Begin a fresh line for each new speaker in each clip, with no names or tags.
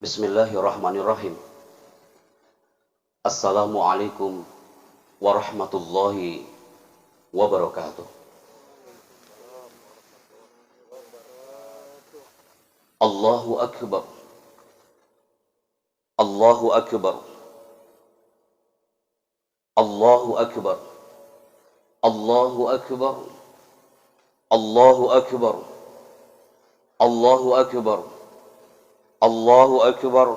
Bismillahirrahmanirrahim. Assalamualaikum warahmatullahi wabarakatuh. Allahu Akbar. Allahu Akbar. Allahu Akbar. Allahu Akbar. Allahu Akbar. Allahu Akbar. Allahu Akbar.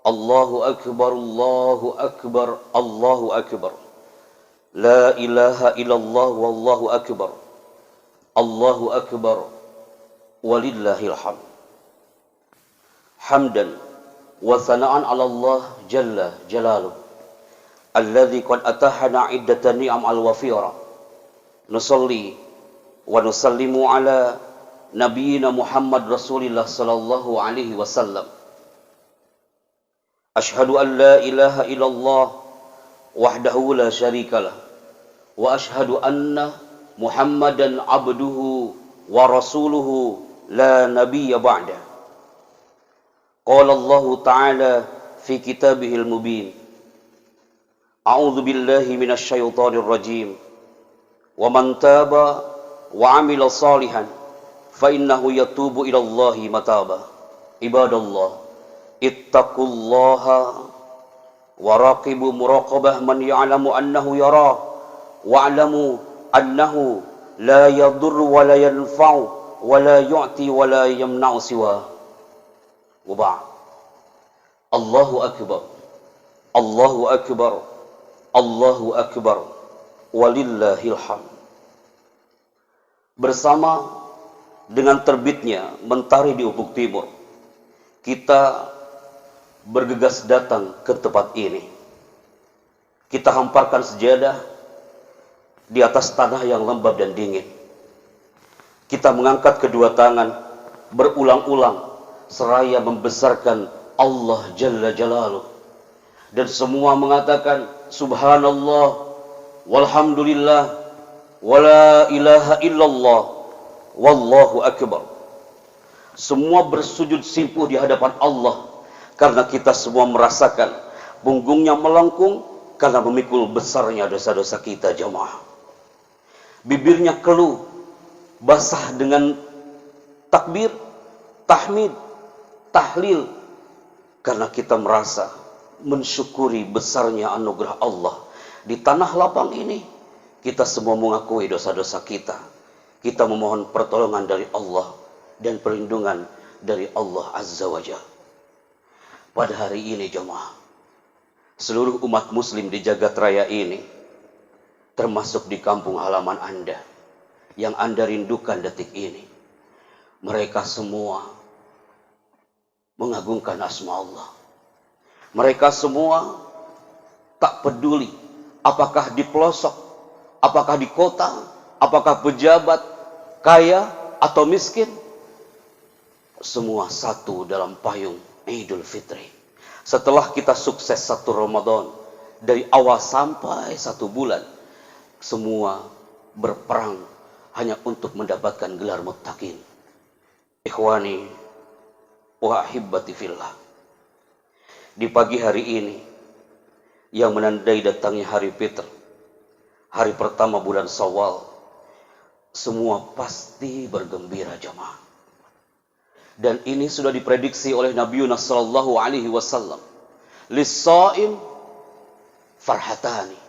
Allahu Akbar. Allahu Akbar. Allahu Akbar. La ilaha illallah wallahu akbar. Allahu Akbar. Walillahil hamd. Hamdan wa sana'an 'ala Allah jalla jalaluh. Alladzi qad atahana 'iddatan ni'am al-wafira. Nusalli wa nusallimu ala Nabiina Muhammad Rasulillah sallallahu alaihi wasallam. Ashhadu an la ilaha illallah wahdahu la syarikalah wa ashhadu anna Muhammadan abduhu wa rasuluhu la nabiyya ba'da. Qala Allah ta'ala fi kitabihil mubin. A'udzu billahi minasy syaithanir rajim. Wa man taba wa 'amila shalihan fa innahu yatubu ilallahi mataba. Ibadallah, ittaqullaha wa raqibu muraqabah man ya'lamu annahu yara wa'lamu annahu la yadurru wa la yanfa'u wa la yu'ti wa la yamna'u siwa. Wa ba'd. Allahu akbar. Allahu akbar. Allahu akbar. Walillahil hamd. Bersama dengan terbitnya mentari di ufuk timur, kita bergegas datang ke tempat ini. Kita hamparkan sejadah di atas tanah yang lembab dan dingin. Kita mengangkat kedua tangan berulang-ulang seraya membesarkan Allah Jalla Jalaluh. Dan semua mengatakan subhanallah walhamdulillah wala ilaha illallah wallahu akbar. Semua bersujud simpuh di hadapan Allah karena kita semua merasakan punggungnya melengkung karena memikul besarnya dosa-dosa kita jemaah. Bibirnya keluh basah dengan takbir, tahmid, tahlil karena kita merasa mensyukuri besarnya anugerah Allah. Di tanah lapang ini kita semua mengakui dosa-dosa kita. Kita memohon pertolongan dari Allah dan perlindungan dari Allah Azza wa Jalla. Pada hari ini jemaah, seluruh umat muslim di jagat raya ini, termasuk di kampung halaman Anda, yang Anda rindukan detik ini, mereka semua mengagungkan asma Allah. Mereka semua tak peduli apakah di pelosok, apakah di kota, apakah pejabat, kaya atau miskin, semua satu dalam payung Idul Fitri. Setelah kita sukses satu Ramadan, dari awal sampai satu bulan, semua berperang hanya untuk mendapatkan gelar muttaqin. Ikhwani wa ahibbati fillah. Di pagi hari ini, yang menandai datangnya hari Fitr, hari pertama bulan Syawal, semua pasti bergembira jemaah. Dan ini sudah diprediksi oleh Nabi sallallahu alaihi wasallam. Lis-shaim farhatani.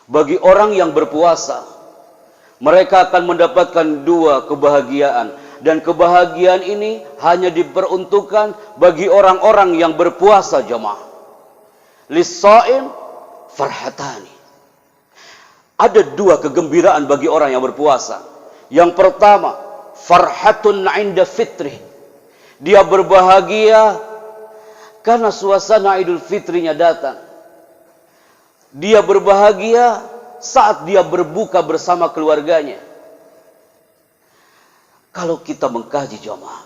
Bagi orang yang berpuasa, mereka akan mendapatkan dua kebahagiaan. Dan kebahagiaan ini hanya diperuntukkan bagi orang-orang yang berpuasa jemaah. Lis-shaim farhatani. Ada dua kegembiraan bagi orang yang berpuasa. Yang pertama, farhatun 'inda fitrih. Dia berbahagia karena suasana Idul Fitrinya datang. Dia berbahagia saat dia berbuka bersama keluarganya. Kalau kita mengkaji jemaah,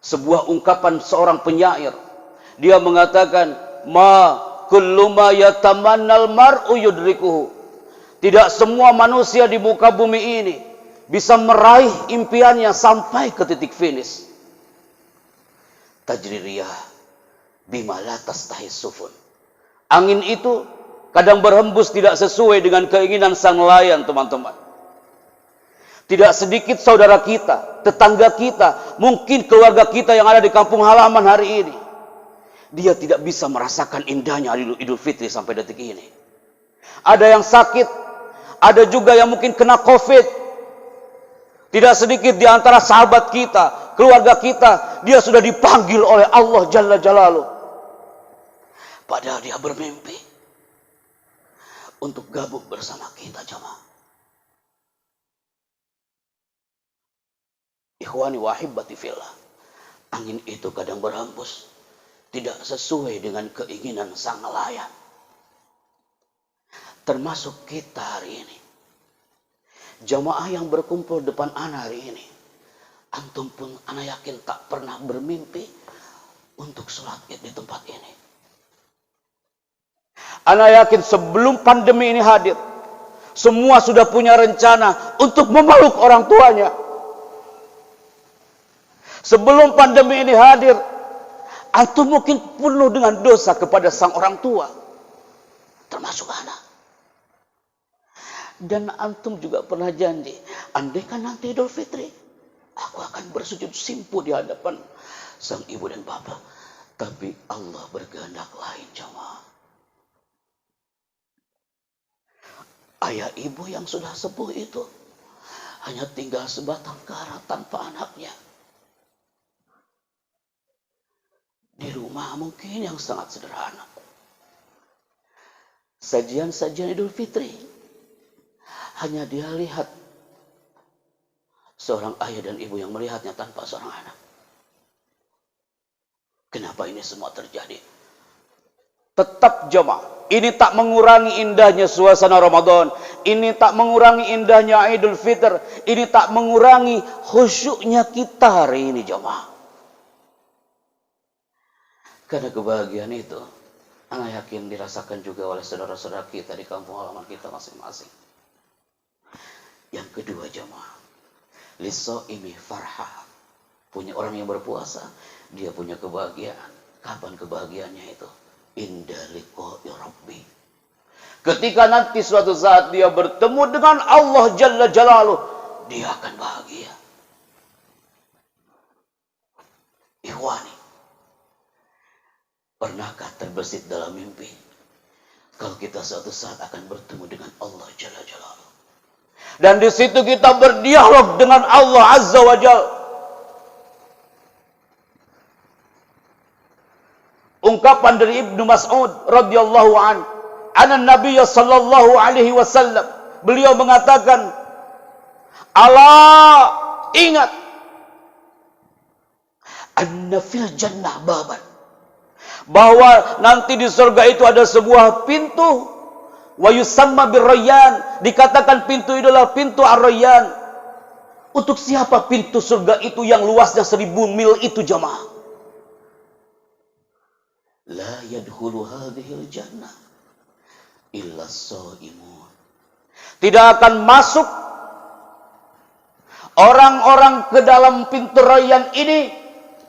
sebuah ungkapan seorang penyair, dia mengatakan, ma kullu ma yatamannal mar'u yudrikuhu. Tidak semua manusia di muka bumi ini bisa meraih impiannya sampai ke titik finish. Tajri riyah bima la tastahi sufun. Angin itu kadang berhembus tidak sesuai dengan keinginan sang nelayan, teman-teman. Tidak sedikit saudara kita, tetangga kita, mungkin keluarga kita yang ada di kampung halaman hari ini, dia tidak bisa merasakan indahnya Idul Fitri sampai detik ini. Ada yang sakit, ada juga yang mungkin kena COVID. Tidak sedikit di antara sahabat kita, keluarga kita, dia sudah dipanggil oleh Allah Jalla Jalaluh. Padahal dia bermimpi untuk gabung bersama kita, jamaah. Ikhwani wa ahibbati fillah. Angin itu kadang berhembus tidak sesuai dengan keinginan sang nelayan. Termasuk kita hari ini. Jamaah yang berkumpul depan ana hari ini. Antum pun ana yakin tak pernah bermimpi untuk sholat id di tempat ini. Ana yakin sebelum pandemi ini hadir, semua sudah punya rencana untuk memeluk orang tuanya. Sebelum pandemi ini hadir, antum mungkin penuh dengan dosa kepada sang orang tua, termasuk anak. Dan antum juga pernah janji, andaikan nanti Idul Fitri, aku akan bersujud simpu di hadapan sang ibu dan bapak. Tapi Allah berkehendak lain, jamaah. Ayah ibu yang sudah sepuh itu hanya tinggal sebatang kara tanpa anaknya. Di rumah mungkin yang sangat sederhana. Sajian-sajian Idul Fitri hanya dia lihat seorang ayah dan ibu yang melihatnya tanpa seorang anak. Kenapa ini semua terjadi? Tetap jemaah, ini tak mengurangi indahnya suasana Ramadan. Ini tak mengurangi indahnya Idul Fitr. Ini tak mengurangi khusyuknya kita hari ini, jemaah. Karena kebahagiaan itu, ana yakin dirasakan juga oleh saudara-saudara kita di kampung halaman kita masing-masing. Yang kedua, jemaah, lisoimi farhah. Punya orang yang berpuasa, dia punya kebahagiaan. Kapan kebahagiaannya itu? Inda liqa'i rabbi. Ketika nanti suatu saat dia bertemu dengan Allah Jalla Jalaluh, dia akan bahagia. Ikhwani, pernahkah terbesit dalam mimpi kalau kita suatu saat akan bertemu dengan Allah Jalla Jalaluh? Dan di situ kita berdialog dengan Allah Azza wa Jalla. Ungkapan dari Ibnu Mas'ud radhiyallahu an, anna Nabiy sallallahu alaihi wasallam, beliau mengatakan, "Ala, ingat, anna fil jannah baban." Bahwa nanti di surga itu ada sebuah pintu, wa yusamma birrayyan, dikatakan pintu itu adalah pintu ar-rayyan. Untuk siapa pintu surga itu yang luasnya 1000 mil itu, jamaah? La yadkhulu hadhil jannah illa shaimun. Tidak akan masuk orang-orang ke dalam pintu rayyan ini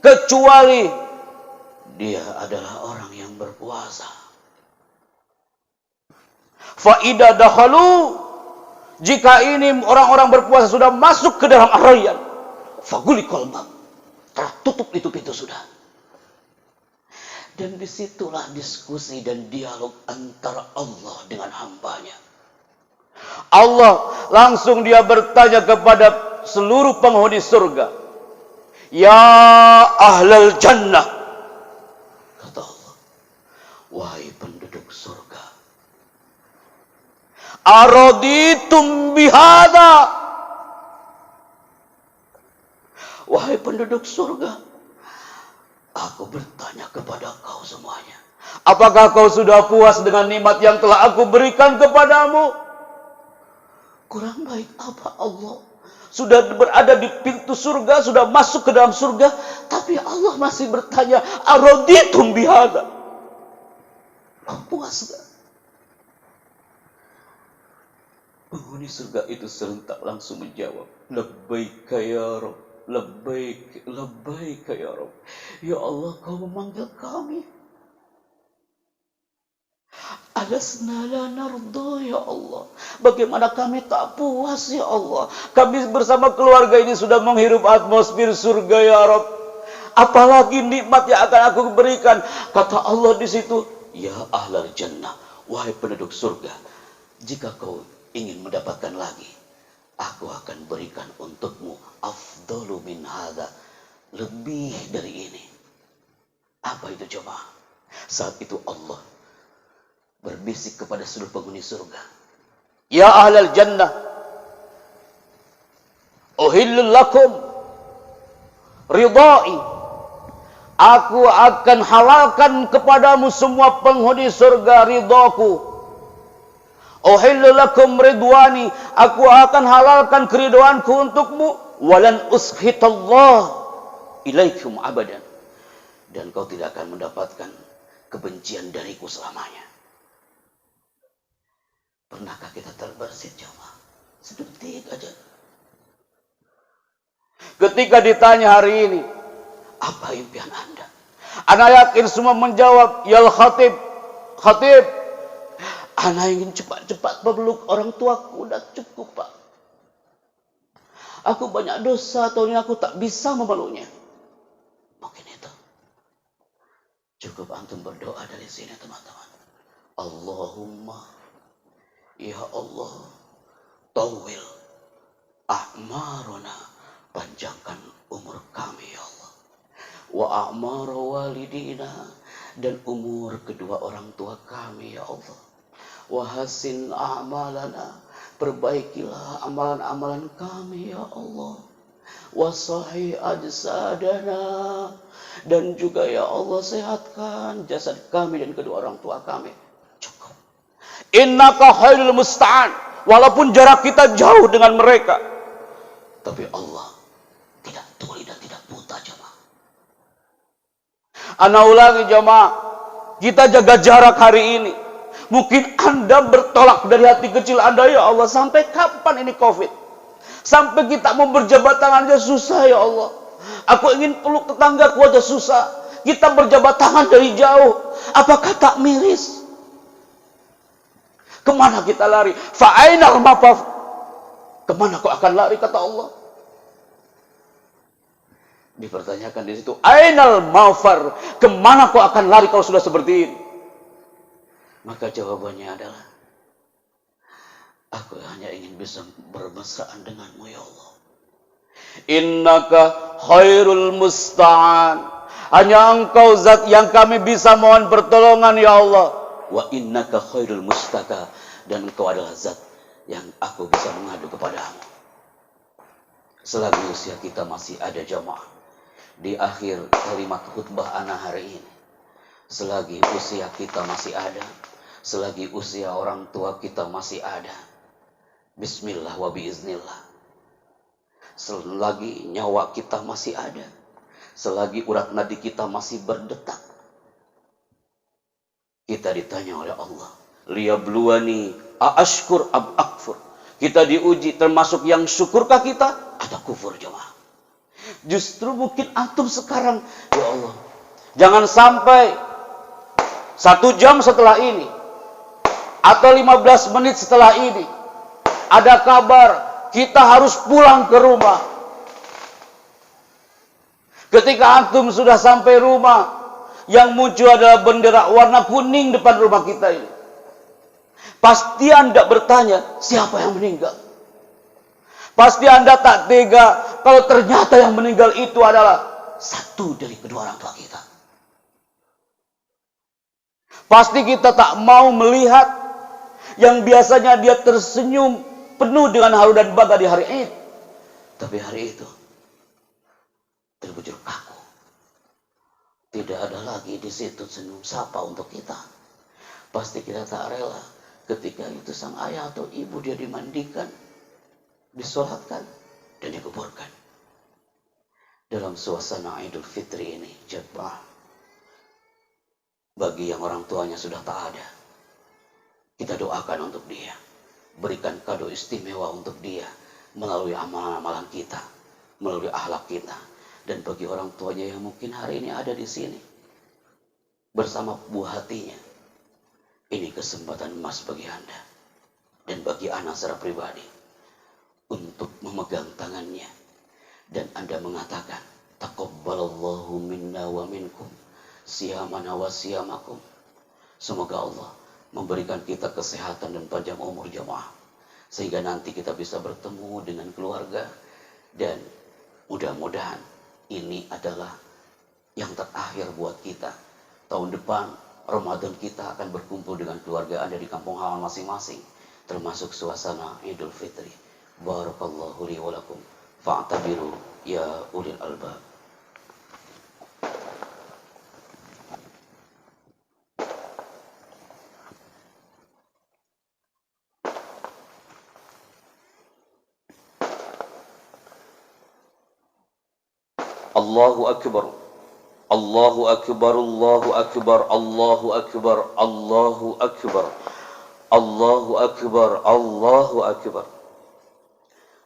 kecuali dia adalah orang yang berpuasa. Fa idza dakhalu, jika ini orang-orang berpuasa sudah masuk ke dalam ar-rayyan, faguliqal bab, tertutup itu pintu sudah. Dan disitulah diskusi dan dialog antara Allah dengan hambanya. Allah langsung dia bertanya kepada seluruh penghuni surga, "Ya ahlal jannah," kata Allah, "wahai penduduk surga, araditum bihada?" Wahai penduduk surga, aku bertanya kepada kau semuanya, apakah kau sudah puas dengan nikmat yang telah aku berikan kepadamu? Kurang baik apa Allah sudah berada di pintu surga, sudah masuk ke dalam surga, tapi Allah masih bertanya, araditum bihada? Kau puas gak? Penghuni surga itu serentak langsung menjawab, labbaika ya Rabb, labbaik, labbaik ya Rabb. Ya Allah, kau memanggil kami. Alasna la nardo ya Allah. Bagaimana kami tak puas ya Allah. Kami bersama keluarga ini sudah menghirup atmosfer surga ya Rabb. Apalagi nikmat yang akan aku berikan. Kata Allah di situ, ya ahlal jannah, wahai penduduk surga, jika kau ingin mendapatkan lagi, aku akan berikan untukmu afdalu min hadza, lebih dari ini. Apa itu coba? Saat itu Allah berbisik kepada seluruh penghuni surga, ya ahlal jannah, uhillu lakum ridai, aku akan halalkan kepadamu semua penghuni surga ridhaku. Uhillu lakum ridwani, aku akan halalkan keridhaanku untukmu. Walan uskhitallah ilaikum abadan, dan kau tidak akan mendapatkan kebencian dariku selamanya. Pernahkah kita terbersit jamaah? Sedetik aja. Ketika ditanya hari ini, apa impian Anda? Ana yakin semua menjawab, yal khatib, khatib, ana ingin cepat-cepat memeluk orang tuaku, udah cukup Pak. Aku banyak dosa, tahun ini aku tak bisa memeluknya. Mungkin itu. Cukup antum berdoa dari sini teman-teman. Allahumma, ya Allah, tawil a'maruna, panjangkan umur kami ya Allah. Wa a'mar walidina, dan umur kedua orang tua kami ya Allah. Wa hasin a'malana, perbaikilah amalan-amalan kami ya Allah. Wa sahih ajsadana, dan juga ya Allah sehatkan jasad kami dan kedua orang tua kami. Cukup. Innaka khairul musta'an, walaupun jarak kita jauh dengan mereka, tapi Allah tidak tuli dan tidak buta jemaah. Ana ulangi jemaah, kita jaga jarak hari ini. Mungkin Anda bertolak dari hati kecil Anda, ya Allah, sampai kapan ini Covid? Sampai kita mau berjabat tangan aja susah ya Allah. Aku ingin peluk tetanggaku aja susah. Kita berjabat tangan dari jauh. Apakah tak miris? Kemana kita lari? Fa'ainal mafaf, kemana kau akan lari, kata Allah. Dipertanyakan di situ, ainal mafar, kemana kau akan lari kalau sudah seperti ini? Maka jawabannya adalah, aku hanya ingin bisa bermesraan denganmu ya Allah. Innaka khairul musta'an, hanya engkau zat yang kami bisa mohon pertolongan ya Allah. Wa innaka khairul mustaka, dan engkau adalah zat yang aku bisa mengadu kepadamu. Selagi usia kita masih ada jamaah, di akhir kalimat khutbah ana hari ini, selagi usia kita masih ada, selagi usia orang tua kita masih ada, bismillah wa biiznillah, selagi nyawa kita masih ada, selagi urat nadi kita masih berdetak, kita ditanya oleh Allah, liyabluwani aashkur am akfur. Kita diuji termasuk yang syukurkah kita atau kufur jemaah. Justru mungkin antum sekarang, ya Allah, jangan sampai 1 jam setelah ini atau 15 menit setelah ini ada kabar kita harus pulang ke rumah. Ketika antum sudah sampai rumah, yang muncul adalah bendera warna kuning depan rumah kita ini. Pasti Anda bertanya, siapa yang meninggal? Pasti Anda tak tega kalau ternyata yang meninggal itu adalah satu dari kedua orang tua kita. Pasti kita tak mau melihat yang biasanya dia tersenyum penuh dengan haru dan bangga di hari Id, tapi hari itu terbujur kaku. Tidak ada lagi di situ senyum sapa untuk kita. Pasti kita tak rela ketika itu sang ayah atau ibu dia dimandikan, disolatkan, dan dikuburkan. Dalam suasana Idul Fitri ini, jemaah, bagi yang orang tuanya sudah tak ada, kita doakan untuk dia, berikan kado istimewa untuk dia melalui amalan-amalan kita, melalui akhlak kita. Dan bagi orang tuanya yang mungkin hari ini ada di sini bersama buah hatinya, Ini kesempatan emas bagi Anda dan bagi Anda secara pribadi untuk memegang tangannya dan Anda mengatakan, taqabbalallahu minna wa minkum siyamana wa siyamakum. Semoga Allah memberikan kita kesehatan dan panjang umur jamaah, sehingga nanti kita bisa bertemu dengan keluarga, dan mudah-mudahan ini adalah yang terakhir buat kita. Tahun depan Ramadan kita akan berkumpul dengan keluarga Anda di kampung halaman masing-masing, termasuk suasana Idul Fitri. Barakallahu li wa lakum fa'tabiru ya ulil albab. Allahu akbar. Allahu akbar, Allahu akbar, Allahu akbar, Allahu akbar, Allahu akbar, Allahu akbar.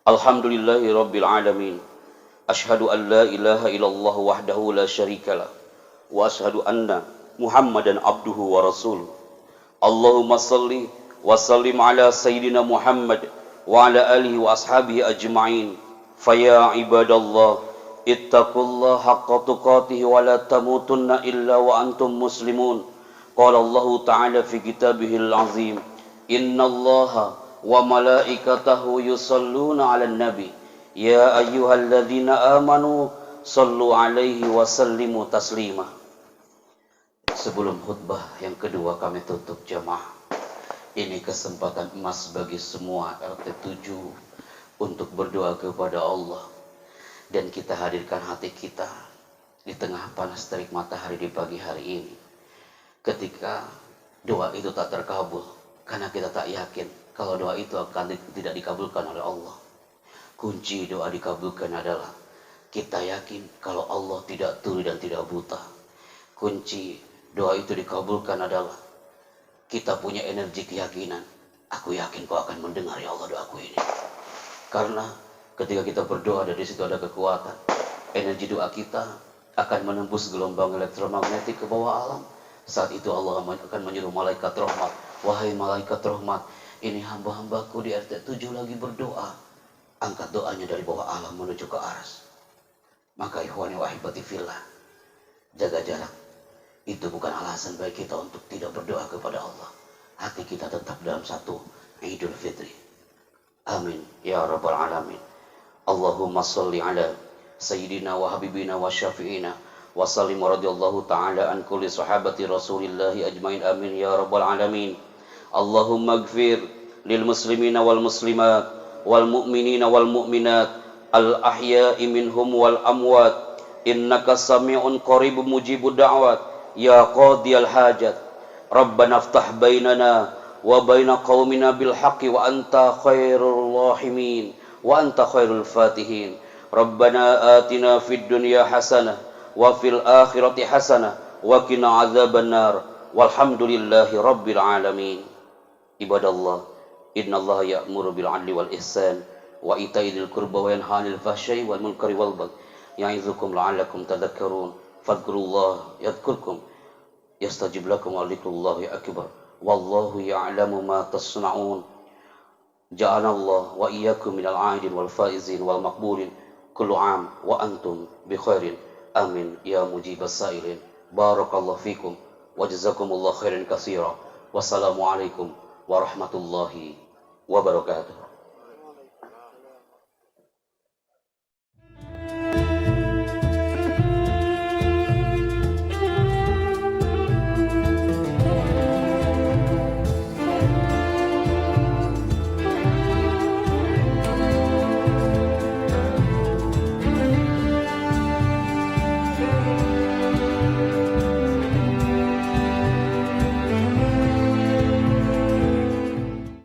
Alhamdulillahi rabbil alamin. Ashhadu an la ilaha illallah wahdahu la syarikalah, wa ashhadu anna Muhammadan abduhu wa rasuluh. Allahumma salli wa sallim ala sayyidina Muhammad wa ala alihi wa ashabihi ajma'in. Faya ibadallah, ittaqullaha haqqa tuqatih wa la tamutunna illa wa antum muslimun. Qala Allah ta'ala fi kitabihil azim, innallaha wa malaikatahu yusalluna 'alan nabi ya ayyuhalladzina amanu sallu 'alaihi wa sallimu taslima. Sebelum khutbah yang kedua kami tutup jamaah, ini kesempatan emas bagi semua RT 7 untuk berdoa kepada Allah. Dan kita hadirkan hati kita di tengah panas terik matahari di pagi hari ini, ketika doa itu tak terkabul karena kita tak yakin kalau doa itu akan tidak dikabulkan oleh Allah. Kunci doa dikabulkan adalah kita yakin kalau Allah tidak tuli dan tidak buta. Kunci doa itu dikabulkan adalah kita punya energi keyakinan. Aku yakin kau akan mendengar ya Allah doaku ini. Karena ketika kita berdoa, dari situ ada kekuatan. Energi doa kita akan menembus gelombang elektromagnetik ke bawah alam. Saat itu Allah akan menyuruh malaikat rahmat, wahai malaikat rahmat, ini hamba-hambaku di RT 7 lagi berdoa. Angkat doanya dari bawah alam menuju ke aras. Maka ikhwani wa ahibati fillah, jaga jarak. Itu bukan alasan bagi kita untuk tidak berdoa kepada Allah. Hati kita tetap dalam satu Idul Fitri. Amin ya rabbal alamin. Allahumma salli ala sayyidina wa habibina wa syafi'ina wa sallim radhiyallahu ta'ala an kulli sahabati rasulillahi ajmain. Amin ya rabbal alamin. Allahumma ighfir lil muslimina wal muslimat wal mu'minina wal mu'minat al ahya'i minhum wal amwat, innaka sami'un qaribun mujibud da'wat ya qadiyal hajat. Rabbana iftah bainana wa baina qaumina bil haqqi wa anta khairul rahimin wa anta khairul fatihin. Rabbana atina fid dunya hasanah wa fil akhirati hasanah wa qina adzaban nar. Walhamdulillahi rabbil alamin. Ibadallah, innallaha ya'muru bil 'adli wal ihsan wa ita'i dzil qurba wa yanha 'anil fahsya'i wal munkari wal baghi ya'idzukum la'allakum tadhakkarun. Fadhkurullaha yadhkurkum yastajib lakum wa dzikrullahi akbar. Wallahu ya'lamu ma tasna'un. Ja'alallah wa iyyakum minal 'aidin wal faizin wal maqbulin. Kullu 'am wa antum bi khairin. Amin ya mujibas sa'ilin. Barakallahu fikum wa jazakumullahu khairan katsira. Wassalamualaikum warahmatullahi wabarakatuh.